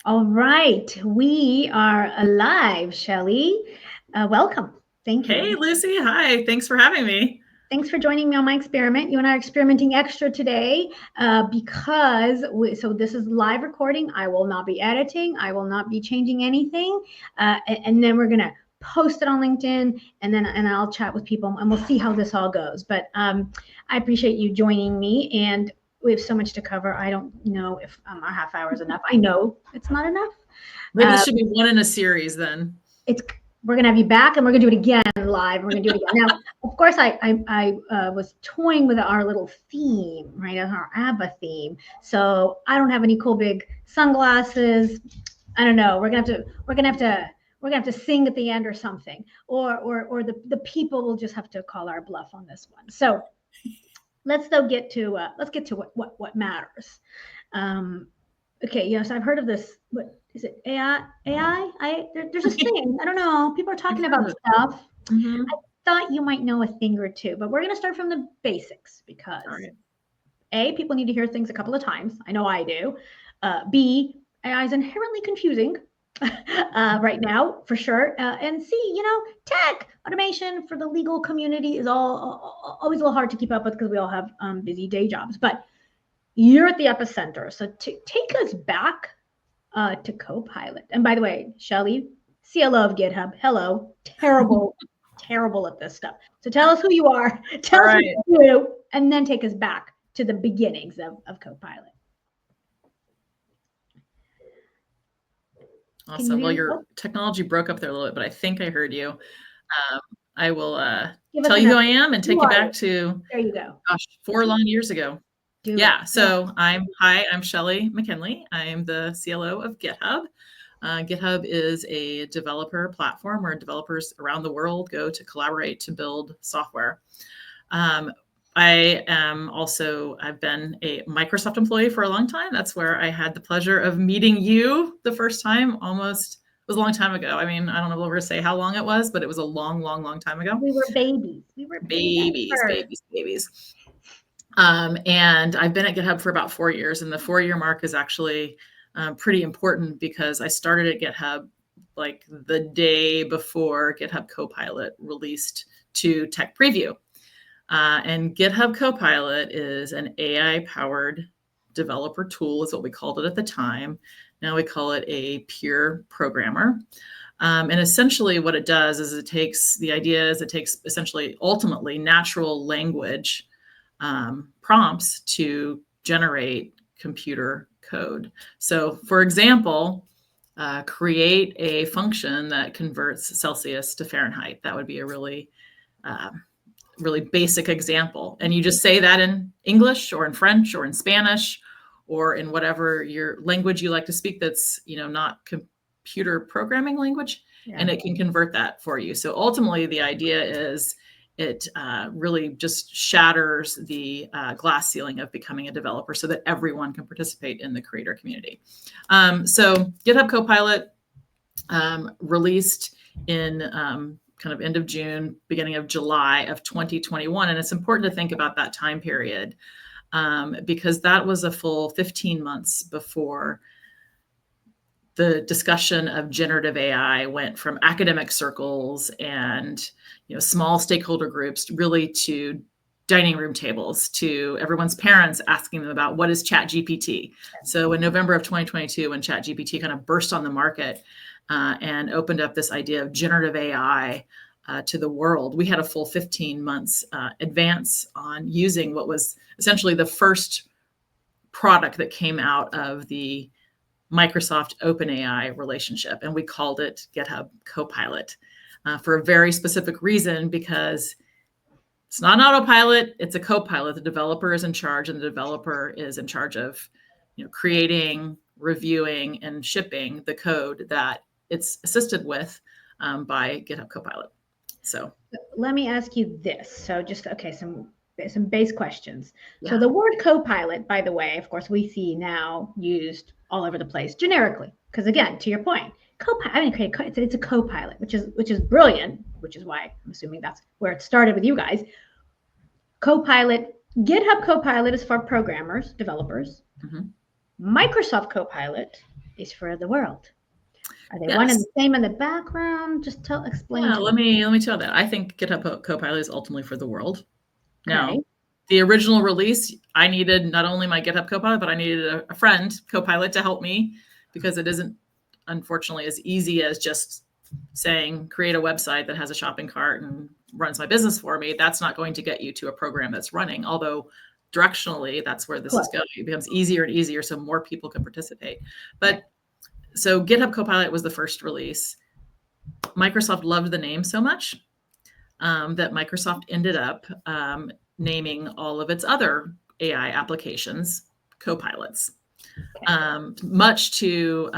All right, we are alive, Shelley. Welcome. Thank you. Hey, Lucy. Hi. Thanks for having me. Thanks for joining me on my experiment. You and I are experimenting extra today so this is live recording. I will not be editing. I will not be changing anything. And then we're going to post it on LinkedIn and I'll chat with people and we'll see how this all goes. But I appreciate you joining me, and we have so much to cover. I don't know if our half hour is enough. I know it's not enough. Maybe this should be one in a series then. We're going to have you back and we're going to do it again live. We're going to do it again. Now, of course, I was toying with our little theme, right? Our ABBA theme. So I don't have any cool big sunglasses. I don't know. We're going to have to sing at the end or something, or the people will just have to call our bluff on this one. So let's get to what matters. Okay. Yes, I've heard of this. What is it? AI? There's this thing. I don't know. People are talking about stuff. Mm-hmm. I thought you might know a thing or two, but we're going to start from the basics because A, people need to hear things a couple of times. I know I do. B, AI is inherently confusing right now, for sure. And C, tech automation for the legal community is always a little hard to keep up with because we all have busy day jobs. But you're at the epicenter. So take us back to Copilot. And by the way, Shelley, CLO of GitHub, hello, terrible at this stuff. So tell us who you are, tell us what you do, and then take us back to the beginnings of Copilot. Awesome. Well, your technology broke up there a little bit, but I think I heard you. I will tell you who I am and take you back to, there you go. Gosh, 4 long years ago. So I'm Shelley McKinley. I am the CLO of GitHub. GitHub is a developer platform where developers around the world go to collaborate to build software. I've been a Microsoft employee for a long time. That's where I had the pleasure of meeting you the first time. It was a long time ago. I mean, I don't know if we'll ever say how long it was, but it was a long time ago. We were babies. Babies. And I've been at GitHub for about 4 years, and the 4-year mark is actually pretty important because I started at GitHub like the day before GitHub Copilot released to tech preview. And GitHub Copilot is an AI-powered developer tool, is what we called it at the time. Now we call it a peer programmer. And essentially what it does is it takes essentially ultimately natural language prompts to generate computer code. So for example, create a function that converts Celsius to Fahrenheit. That would be a really basic example. And you just say that in English or in French or in Spanish or in whatever your language you like to speak that's, not computer programming language, and it can convert that for you. So ultimately the idea is it really just shatters the glass ceiling of becoming a developer so that everyone can participate in the creator community. So GitHub Copilot released in kind of end of June, beginning of July of 2021. And it's important to think about that time period because that was a full 15 months before the discussion of generative AI went from academic circles and small stakeholder groups really to dining room tables, to everyone's parents asking them about what is ChatGPT. So in November of 2022, when ChatGPT kind of burst on the market and opened up this idea of generative AI to the world, we had a full 15 months advance on using what was essentially the first product that came out of the Microsoft OpenAI relationship, and we called it GitHub Copilot for a very specific reason, because it's not an autopilot, it's a copilot. The developer is in charge, and the developer is in charge of creating, reviewing, and shipping the code that it's assisted with by GitHub Copilot. So let me ask you this. So just, some base questions. Yeah. So the word copilot, by the way, of course, we see now used all over the place generically, because again, to your point, it's a copilot, which is brilliant, which is why I'm assuming that's where it started with you guys. Copilot, GitHub Copilot is for programmers, developers. Mm-hmm. Microsoft Copilot is for the world. Are they Yes. one and the same in the background? Just explain. Yeah, let me tell that. I think GitHub Copilot is ultimately for the world. Now, Okay. the original release, I needed not only my GitHub Copilot, but I needed a friend Copilot to help me, because it isn't, unfortunately, as easy as just saying create a website that has a shopping cart and runs my business for me. That's not going to get you to a program that's running, although directionally that's where this is going. It becomes easier and easier so more people can participate. But so GitHub Copilot was the first release. Microsoft loved the name so much that Microsoft ended up naming all of its other AI applications Copilots. Much to,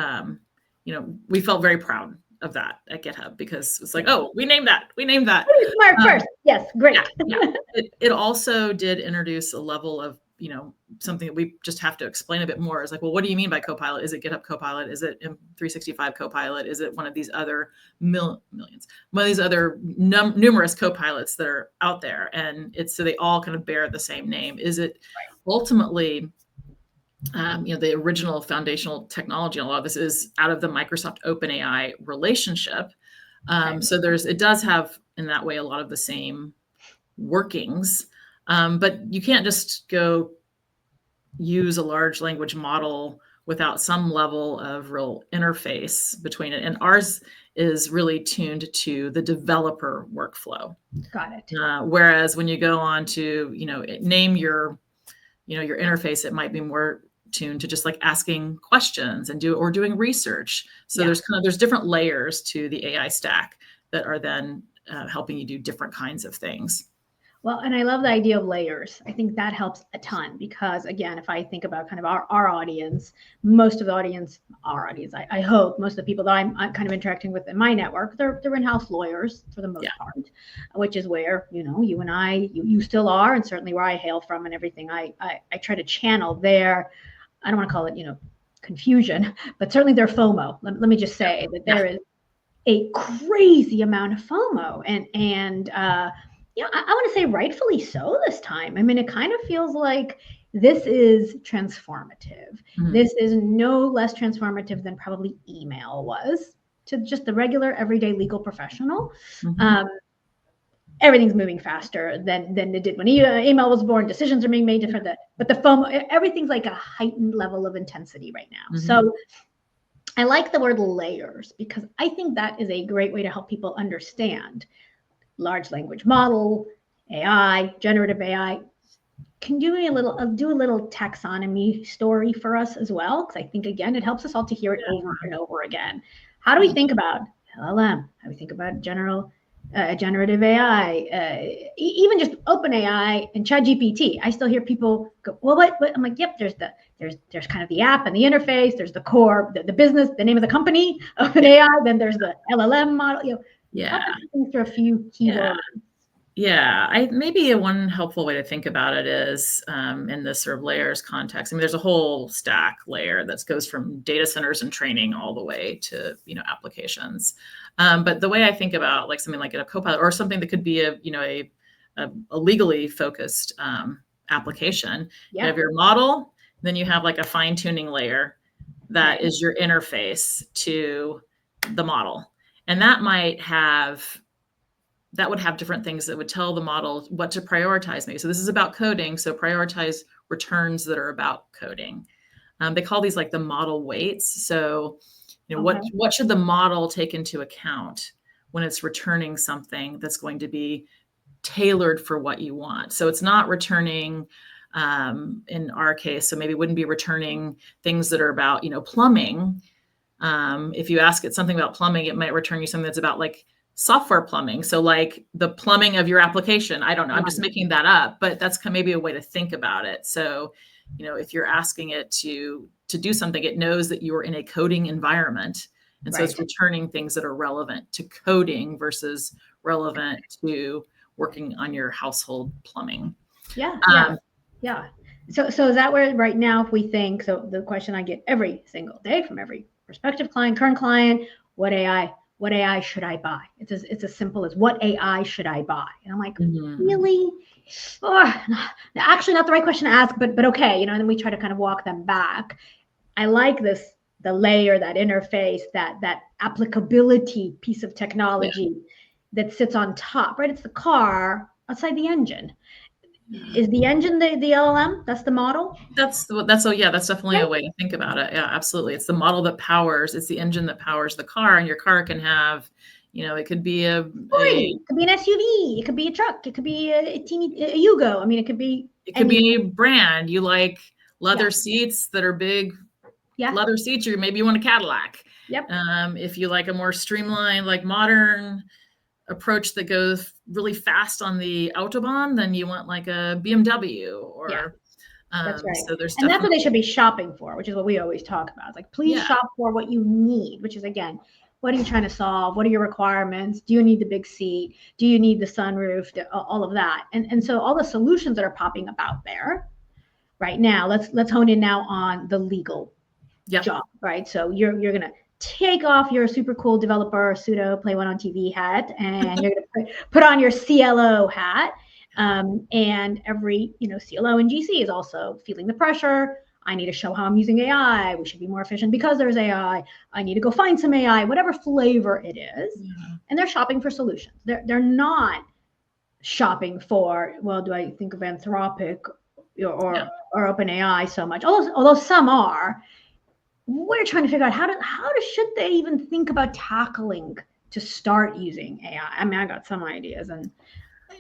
we felt very proud of that at GitHub, because it's like, oh, we named that. Smart first. Yes, great. Yeah. It also did introduce a level of, something that we just have to explain a bit more. Is like, well, what do you mean by Copilot? Is it GitHub Copilot? Is it M365 Copilot? Is it one of these other millions? One of these other numerous Copilots that are out there? And so they all kind of bear the same name. Is it ultimately, the original foundational technology? A lot of this is out of the Microsoft OpenAI relationship. So it does have in that way a lot of the same workings. But you can't just go use a large language model without some level of real interface between it. And ours is really tuned to the developer workflow. Got it. Whereas when you go on to, name your interface, it might be more tuned to just like asking questions and doing research. So there's different layers to the AI stack that are then helping you do different kinds of things. Well, and I love the idea of layers. I think that helps a ton, because again, if I think about kind of our audience, most of the audience, I hope most of the people that I'm kind of interacting with in my network, they're in-house lawyers for the most part, which is where, you and I, you still are, and certainly where I hail from and everything. I try to channel their, I don't want to call it, confusion, but certainly their FOMO. Let me just say that there is a crazy amount of FOMO, and I want to say rightfully so this time. I mean, it kind of feels like this is transformative. Mm-hmm. This is no less transformative than probably email was to just the regular everyday legal professional. Mm-hmm. Everything's moving faster than it did when email was born. Decisions are being made different. But the FOMO, everything's like a heightened level of intensity right now. Mm-hmm. So I like the word layers, because I think that is a great way to help people understand large language model, AI, generative AI. Can you do a little taxonomy story for us as well? Because I think, again, it helps us all to hear it over and over again. How do we think about LLM? How do we think about generative AI? Even just OpenAI and ChatGPT. I still hear people go, well, what? I'm like, yep, there's kind of the app and the interface. There's the core, the business, the name of the company, OpenAI. Then there's the LLM model. Through a few keywords. Maybe one helpful way to think about it is in this sort of layers context. I mean, there's a whole stack layer that goes from data centers and training all the way to applications. But the way I think about like something like a Copilot, or something that could be a legally focused application. You have your model, then you have like a fine tuning layer that is your interface to the model. And that would have different things that would tell the model what to prioritize maybe. So this is about coding. So prioritize returns that are about coding. They call these like the model weights. So, what should the model take into account when it's returning something that's going to be tailored for what you want? So it's not returning, in our case, so maybe it wouldn't be returning things that are about, plumbing. If you ask it something about plumbing, it might return you something that's about like software plumbing. So like the plumbing of your application. I don't know. I'm just making that up, but that's maybe a way to think about it. So, if you're asking it to do something, it knows that you're in a coding environment. And so it's returning things that are relevant to coding versus relevant to working on your household plumbing. Yeah. So is that where right now, if we think, so the question I get every single day from every prospective client, current client, what AI should I buy? It's as simple as what AI should I buy? And I'm like, really? Actually not the right question to ask, but okay, and then we try to kind of walk them back. I like this the layer, that interface, that applicability piece of technology that sits on top, right? It's the car outside the engine. Is the engine the LLM? That's the model? That's definitely a way to think about it. Yeah, absolutely. It's the model that powers, it's the engine that powers the car, and your car can have, it could be it could be an SUV, it could be a truck, it could be a Yugo. I mean, it could be any brand. You like leather seats that are big, leather seats, or maybe you want a Cadillac. Yep. If you like a more streamlined, like modern approach that goes really fast on the Autobahn, then you want like a BMW or that's right. So there's and that's what they should be shopping for, which is what we always talk about. It's like, please shop for what you need, which is, again, what are you trying to solve? What are your requirements? Do you need the big seat? Do you need the sunroof? All of that. And so all the solutions that are popping up out there right now, let's hone in now on the legal job, right? So you're going to take off your super cool developer, pseudo play one on TV hat, and you're going to put on your CLO hat. And every, CLO and GC is also feeling the pressure. I need to show how I'm using AI. We should be more efficient because there's AI. I need to go find some AI, whatever flavor it is. And they're shopping for solutions. They're not shopping for, well, do I think of Anthropic or OpenAI so much? Although some are. We're trying to figure out how should they even think about tackling to start using AI. I mean, I got some ideas, and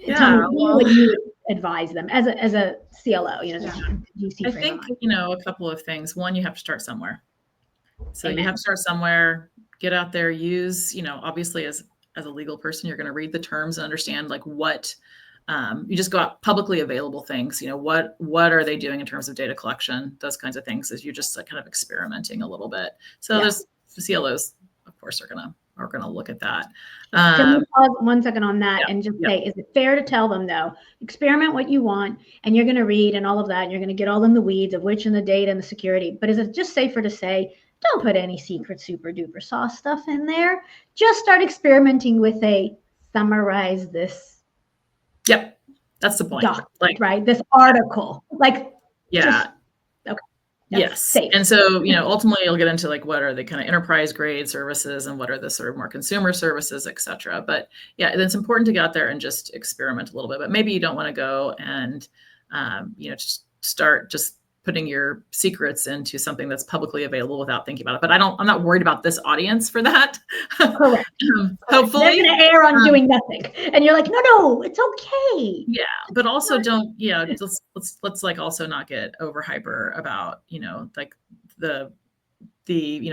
tell me what you would advise them as a CLO. GC I think a couple of things. One, you have to start somewhere. So you have to start somewhere. Get out there. Use obviously as a legal person, you're going to read the terms and understand like what. You just go out publicly available things, what are they doing in terms of data collection, those kinds of things, as you're just kind of experimenting a little bit. So there's CLOs, of course, are gonna look at that. Can we pause 1 second on that and just say, is it fair to tell them, though, experiment what you want, and you're going to read and all of that, and you're going to get all in the weeds of which and the data and the security, but is it just safer to say, don't put any secret super duper sauce stuff in there, just start experimenting with summarize this. Yep, that's the point. Right, this article, yes. Safe. And so, ultimately you'll get into like, what are the kind of enterprise grade services and what are the sort of more consumer services, et cetera. But it's important to get out there and just experiment a little bit, but maybe you don't want to go and, just start just putting your secrets into something that's publicly available without thinking about it. But I'm not worried about this audience for that. Correct. Hopefully they're going to err on doing nothing. And you're like, no, it's okay. Yeah. But also let's like also not get over hyper about, like the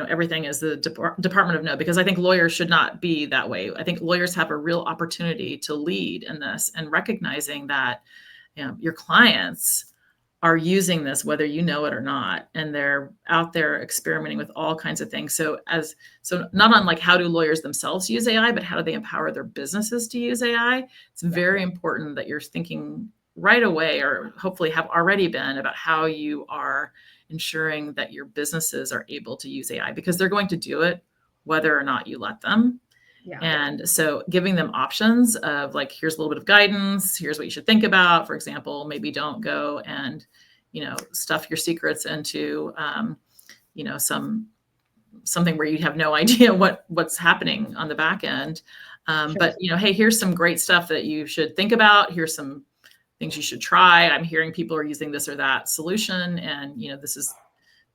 everything is the Department of No, because I think lawyers should not be that way. I think lawyers have a real opportunity to lead in this, and recognizing that, your clients are using this, whether you know it or not, and they're out there experimenting with all kinds of things. So not on like how do lawyers themselves use AI, but how do they empower their businesses to use AI? It's very important that you're thinking right away, or hopefully have already been, about how you are ensuring that your businesses are able to use AI, because they're going to do it whether or not you let them. And so giving them options of like, here's a little bit of guidance, here's what you should think about. For example, maybe don't go and, stuff your secrets into, something where you have no idea what's happening on the back end. But, hey, here's some great stuff that you should think about. Here's some things you should try. I'm hearing people are using this or that solution. And,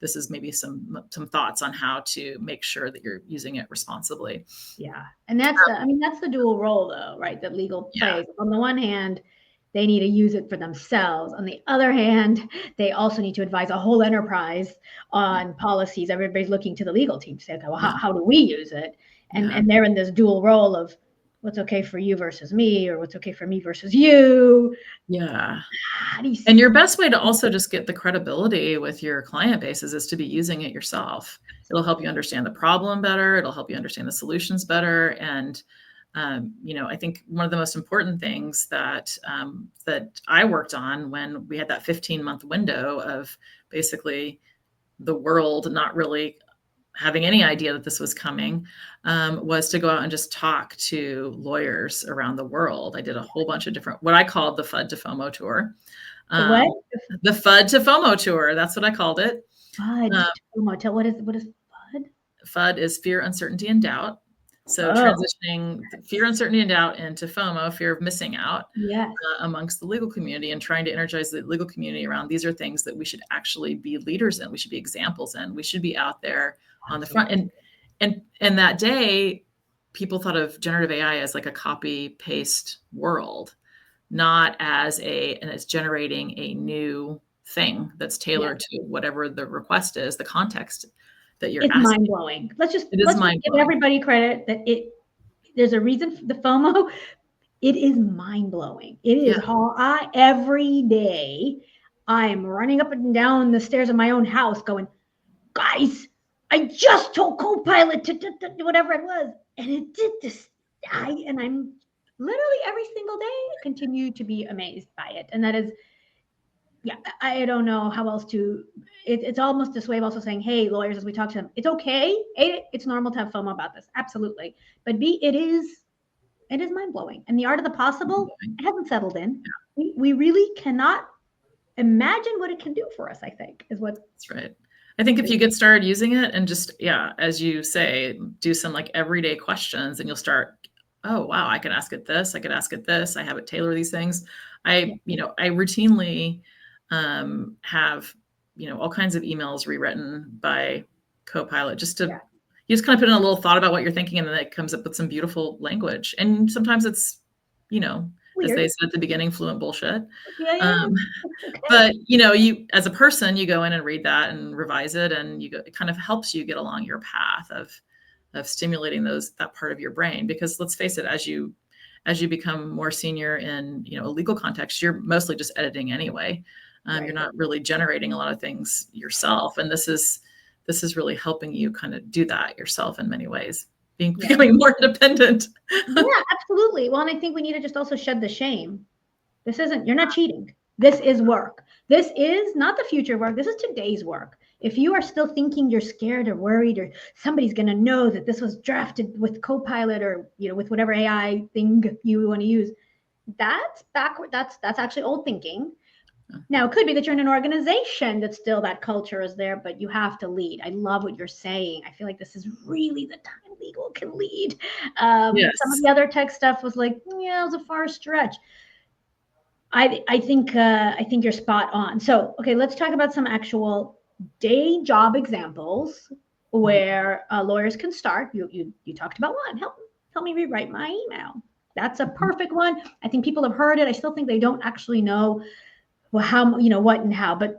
this is maybe some thoughts on how to make sure that you're using it responsibly. Yeah. And that's the dual role, though, right? That legal plays. On the one hand, they need to use it for themselves. On the other hand, they also need to advise a whole enterprise on policies. Everybody's looking to the legal team to say, okay, well, how do we use it? And they're in this dual role of what's okay for you versus me, or what's okay for me versus you. Yeah. And your best way to also just get the credibility with your client bases is to be using it yourself. It'll help you understand the problem better. It'll help you understand the solutions better. And, I think one of the most important things that I worked on when we had that 15-month window of basically the world not really having any idea that this was coming, was to go out and just talk to lawyers around the world. I did a whole bunch of different, what I called the FUD to FOMO tour. What? The FUD to FOMO tour. That's what I called it. FUD to FOMO. What is FUD? FUD is fear, uncertainty, and doubt. So transitioning fear, uncertainty, and doubt into FOMO, fear of missing out, yes. Amongst the legal community, and trying to energize the legal community around these are things that we should actually be leaders in. We should be examples in. We should be out there on the front. And that day, people thought of generative AI as like a copy paste world, not as as generating a new thing that's tailored to whatever the request is, the context that you're asking. It's mind blowing. Let's just give everybody credit that there's a reason for the FOMO. It is mind blowing. It is hard. Every day I am running up and down the stairs of my own house going, guys, I just told Copilot to whatever it was, and it did this. And I'm literally every single day continue to be amazed by it. And that is, I don't know how else to, it's almost this way of also saying, hey, lawyers, as we talk to them, it's okay. A, it's normal to have FOMO about this. Absolutely. But B, it is mind blowing. And the art of the possible, it hasn't settled in. We really cannot imagine what it can do for us, I think, is what. That's right. I think if you get started using it and just, as you say, do some like everyday questions, and you'll start, oh, wow, I can ask it this. I could ask it this. I have it tailor these things. I routinely have, all kinds of emails rewritten by Copilot just to, you just kind of put in a little thought about what you're thinking, and then it comes up with some beautiful language. And sometimes it's, as they said at the beginning, fluent bullshit. But, you, as a person, you go in and read that and revise it, and it kind of helps you get along your path of stimulating that part of your brain. Because let's face it, as you become more senior in, a legal context, you're mostly just editing anyway. You're not really generating a lot of things yourself. And this is really helping you kind of do that yourself in many ways, becoming more independent. Yeah, absolutely. Well, and I think we need to just also shed the shame. You're not cheating. This is work. This is not the future work. This is today's work. If you are still thinking you're scared or worried, or somebody's going to know that this was drafted with Copilot, or, with whatever AI thing you want to use, that's backward. That's actually old thinking. Now, it could be that you're in an organization that still that culture is there, but you have to lead. I love what you're saying. I feel like this is really the time legal can lead. Some of the other tech stuff was like, it was a far stretch. I think you're spot on. So, okay, let's talk about some actual day job examples where lawyers can start. You talked about one. Help me rewrite my email. That's a perfect one. I think people have heard it. I still think they don't actually know how, what and how, but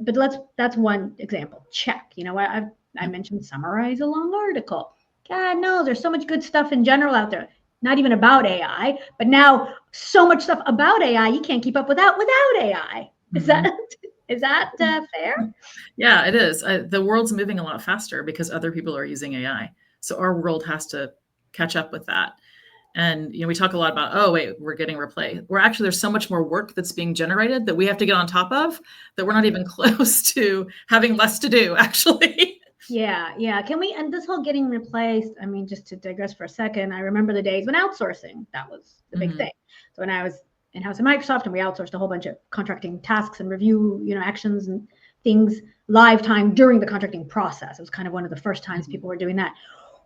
that's one example. Check. I mentioned summarize a long article. God knows there's so much good stuff in general out there. Not even about AI, but now so much stuff about AI you can't keep up without AI. Is that fair? Yeah, it is. The world's moving a lot faster because other people are using AI. So our world has to catch up with that. And, we talk a lot about, oh, wait, we're getting replaced. There's so much more work that's being generated that we have to get on top of, that we're not even close to having less to do, actually. Yeah. Can we, and this whole getting replaced, I mean, just to digress for a second, I remember the days when outsourcing, that was the big thing. So when I was in-house at Microsoft, and we outsourced a whole bunch of contracting tasks and review, actions and things live time during the contracting process. It was kind of one of the first times people were doing that.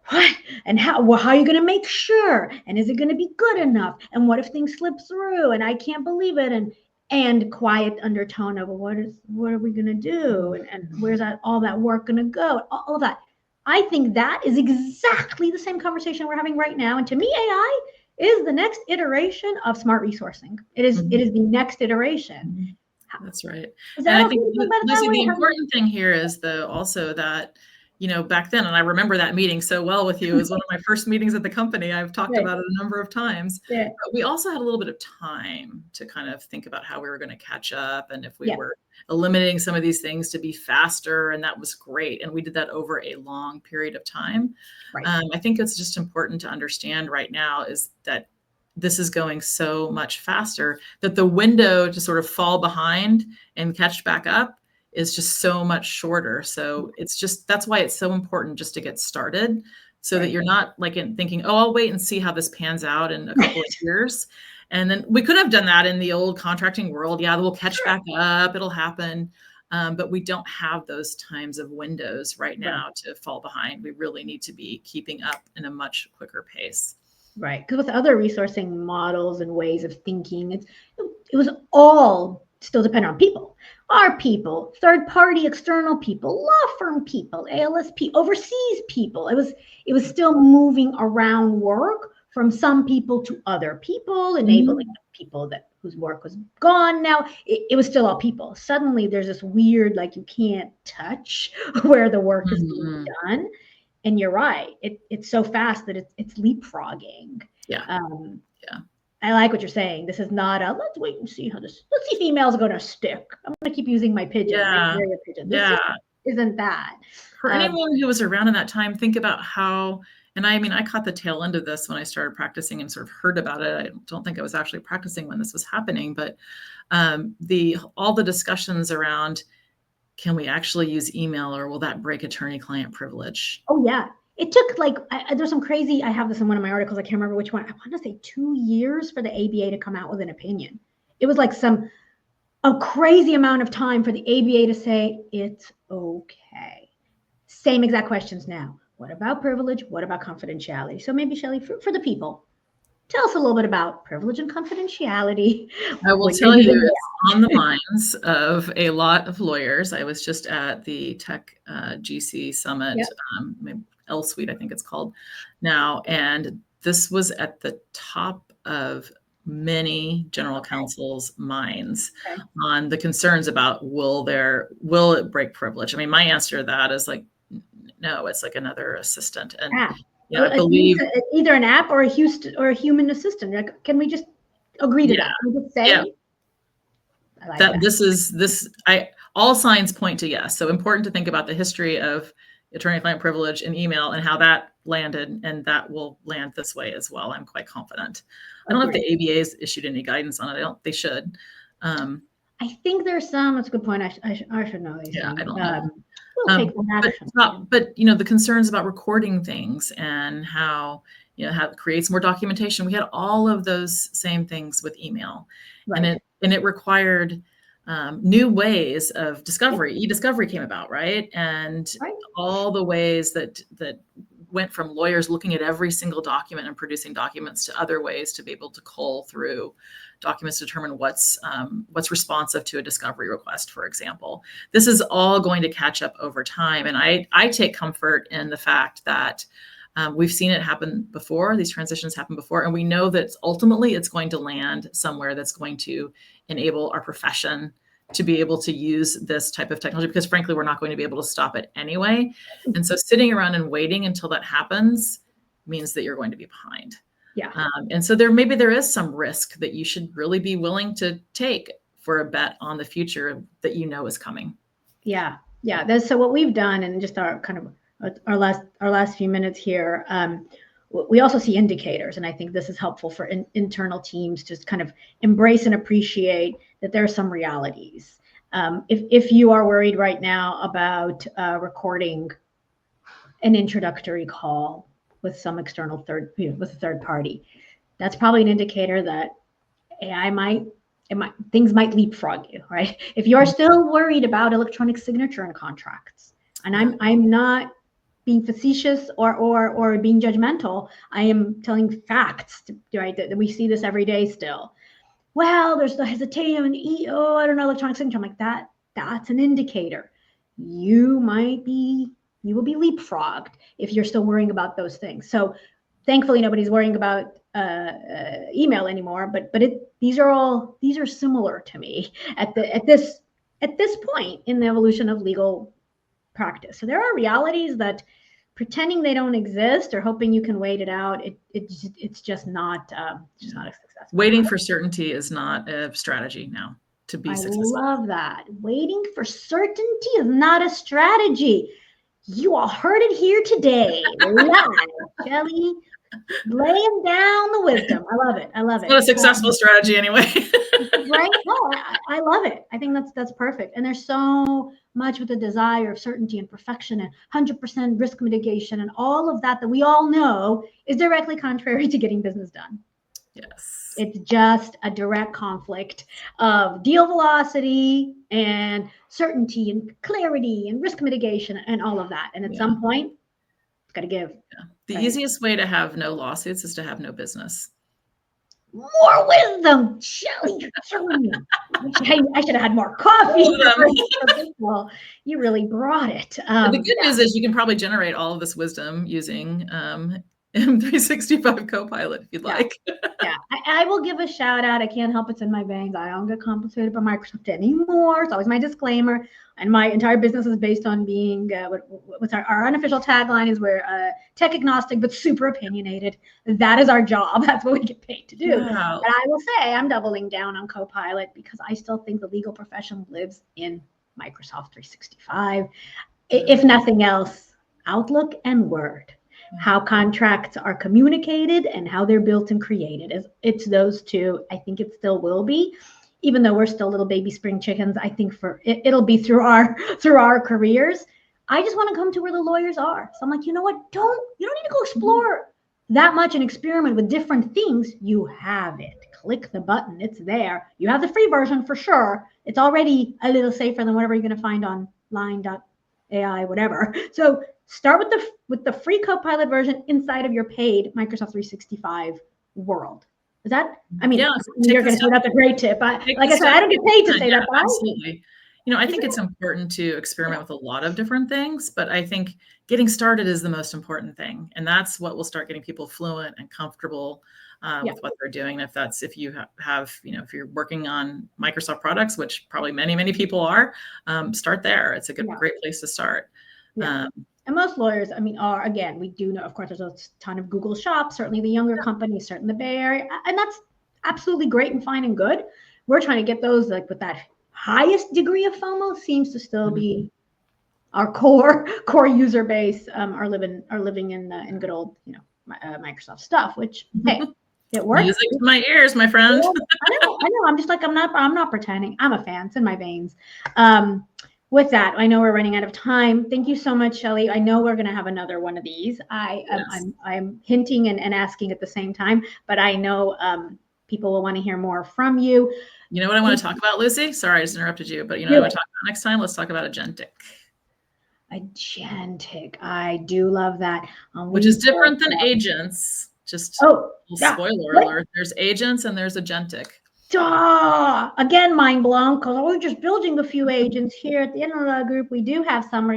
What? And how are you going to make sure? And is it going to be good enough? And what if things slip through? And I can't believe it. And quiet undertone of, what are we going to do? And where's all that work going to go? All of that. I think that is exactly the same conversation we're having right now. And to me, AI is the next iteration of smart resourcing. It is the next iteration. That's right. And I think, Lucy, the important thing here is also that, back then, and I remember that meeting so well with you, it was one of my first meetings at the company. I've talked about it a number of times. Yeah. But we also had a little bit of time to kind of think about how we were going to catch up, and if we were eliminating some of these things to be faster, and that was great. And we did that over a long period of time. Right. I think it's just important to understand right now is that this is going so much faster that the window to sort of fall behind and catch back up is just so much shorter. So that's why it's so important just to get started, so that you're not thinking, oh, I'll wait and see how this pans out in a couple of years. And then we could have done that in the old contracting world. Yeah, we'll catch back up. It'll happen. But we don't have those times of windows right now to fall behind. We really need to be keeping up in a much quicker pace. Right. Because with other resourcing models and ways of thinking, it was all still dependent on people. Our people, third party external people, law firm people, ALSP, overseas people. It was still moving around work from some people to other people, enabling people whose work was gone. Now it was still all people. Suddenly there's this weird, like, you can't touch where the work is being done. And you're right. It's so fast that it's leapfrogging. Yeah. I like what you're saying. This is not a let's wait and see let's see if emails are going to stick. I'm going to keep using my pigeon. Yeah. Pigeon. This isn't that. For anyone who was around in that time, think about how, and I mean, I caught the tail end of this when I started practicing and sort of heard about it. I don't think I was actually practicing when this was happening, but all the discussions around, can we actually use email, or will that break attorney-client privilege? Oh, yeah. It took there's some crazy, I have this in one of my articles, I can't remember which one. I want to say 2 years for the ABA to come out with an opinion. It was like a crazy amount of time for the ABA to say, it's okay. Same exact questions now. What about privilege? What about confidentiality? So maybe, Shelley, for the people, tell us a little bit about privilege and confidentiality. I will tell you, it's on the minds of a lot of lawyers. I was just at the Tech GC Summit, L Suite, I think it's called now. And this was at the top of many general counsel's minds on the concerns about, will it break privilege? I mean, my answer to that is like, no, it's like another assistant. And I believe either an app or a human assistant. Like, can we just agree to that? Can we just say that all signs point to yes. So important to think about the history of attorney-client privilege and email and how that landed, and that will land this way as well. I'm quite confident. I don't know if the ABA has issued any guidance on it. They should. I think there's some. That's a good point. I should know these things. I don't know. We'll take some action. But the concerns about recording things and how how it creates more documentation. We had all of those same things with email, and it required new ways of discovery. E-discovery came about, right? And all the ways that went from lawyers looking at every single document and producing documents to other ways to be able to cull through documents to determine what's responsive to a discovery request, for example. This is all going to catch up over time. And I take comfort in the fact that we've seen it happen before. These transitions happen before. And we know that ultimately it's going to land somewhere that's going to enable our profession to be able to use this type of technology, because frankly, we're not going to be able to stop it anyway. And so sitting around and waiting until that happens means that you're going to be behind. Yeah. And so there is some risk that you should really be willing to take for a bet on the future that is coming. Yeah. Yeah. So what we've done, and just our kind of our last few minutes here, we also see indicators, and I think this is helpful for internal teams to kind of embrace and appreciate that there are some realities. If you are worried right now about recording an introductory call with some external with a third party, that's probably an indicator that things might leapfrog you, right? If you're still worried about electronic signature in contracts, and I'm not being facetious or being judgmental, I am telling facts, right? That we see this every day still. Well, there's the hesitation and I don't know, electronic signature. I'm like, that's an indicator. You will be leapfrogged if you're still worrying about those things. So thankfully nobody's worrying about email anymore, but these are similar to me at this point in the evolution of legal practice. So there are realities that pretending they don't exist or hoping you can wait it out, it's just not a success. Waiting for certainty is not a strategy now to be successful. I love that. Waiting for certainty is not a strategy. You all heard it here today. Live, Shelley, laying down the wisdom. I love it. It's not a successful strategy anyway. Right? No, I love it. I think that's perfect. And there's so much with the desire of certainty and perfection and 100% risk mitigation and all of that we all know is directly contrary to getting business done. Yes. It's just a direct conflict of deal velocity and certainty and clarity and risk mitigation and all of that. And at some point, it's got to give. Yeah. The right? easiest way to have no lawsuits is to have no business. More wisdom, Shelley. I should have had more coffee. Well, you really brought it. The good news is you can probably generate all of this wisdom using M365 Copilot if you'd like. Yeah, I will give a shout out. I can't help it's in my veins. I don't get compensated by Microsoft anymore. It's always my disclaimer. And my entire business is based on being what's our unofficial tagline is we're tech agnostic but super opinionated. That is our job. That's what we get paid to do. Yeah. But I will say I'm doubling down on Copilot because I still think the legal profession lives in Microsoft 365. If nothing else, Outlook and Word. How contracts are communicated and how they're built and created. It's those two. I think it still will be, even though we're still little baby spring chickens. I think it'll be through our careers. I just want to come to where the lawyers are. So I'm like, you know what? You don't need to go explore that much and experiment with different things. You have it. Click the button. It's there. You have the free version for sure. It's already a little safer than whatever you're going to find online.ai, whatever. So start with the free Copilot version inside of your paid Microsoft 365 world. Is that? I mean, you're going to say that's a great tip. Like I said, I don't get paid to say that. But absolutely. I think it's important to experiment with a lot of different things, but I think getting started is the most important thing, and that's what will start getting people fluent and comfortable with what they're doing. And if you have, if you're working on Microsoft products, which probably many people are, start there. It's a great place to start. Yeah. And most lawyers, again, we do know, of course, there's a ton of Google shops, certainly the younger companies, certainly the Bay Area, and that's absolutely great and fine and good. We're trying to get those with that highest degree of FOMO seems to still be our core user base are living in good old, Microsoft stuff, which, hey, it works. Music to my ears, my friend. I know. I'm just like, I'm not pretending. I'm a fan. It's in my veins. With that, I know we're running out of time. Thank you so much, Shelley. I know we're going to have another one of these. I'm hinting and asking at the same time, but I know people will want to hear more from you. You know what I want to talk about, Lucy? Sorry, I just interrupted you, but what I want to talk about next time? Let's talk about agentic. Agentic. I do love that. Which is different than agents. Just spoiler alert. There's agents and there's agentic. Again, mind blown, because we're just building a few agents here at the InnoLaw Group. We do have some.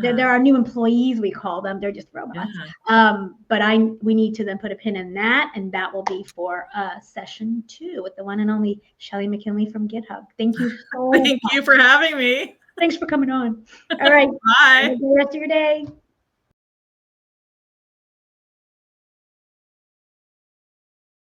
There are new employees, we call them. They're just robots. But we need to then put a pin in that, and that will be for session 2 with the one and only Shelley McKinley from GitHub. Thank you so much. Thank you for having me. Thanks for coming on. All right. Bye. Have a good rest of your day.